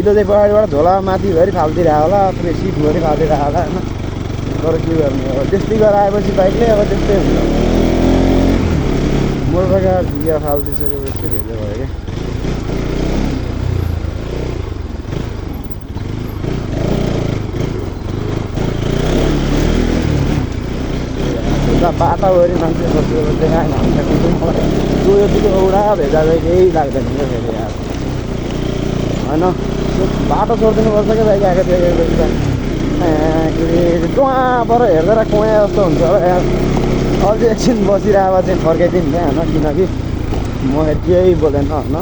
त्यो चाहिँ पछाडिबाट झोला माथिभरि फालिदिरहेको होला पुरै सिटभरि फालिदिरहेको होला होइन तर के गर्ने अब त्यस्तै गरेर आएपछि बाइकले अब त्यस्तै हुन्छ मोटरसाइकल भिडियो फालिदिइसकेपछि भेल्यो भयो क्या बाटाभरि मान्छे बसेर देखाएन मलाई त्यो यतिको एउटा भेजा चाहिँ केही लाग्दैन क्या फेरि यार होइन बाटो छोडिदिनुपर्छ क्या बाइक आएको थियो टुवा पर हेर्दा कुवा जस्तो हुन्छ होला यार अझै एकछिन बसिरहेको चाहिँ फर्काइदिउँ क्या होइन किनकि म केही बोलेन होइन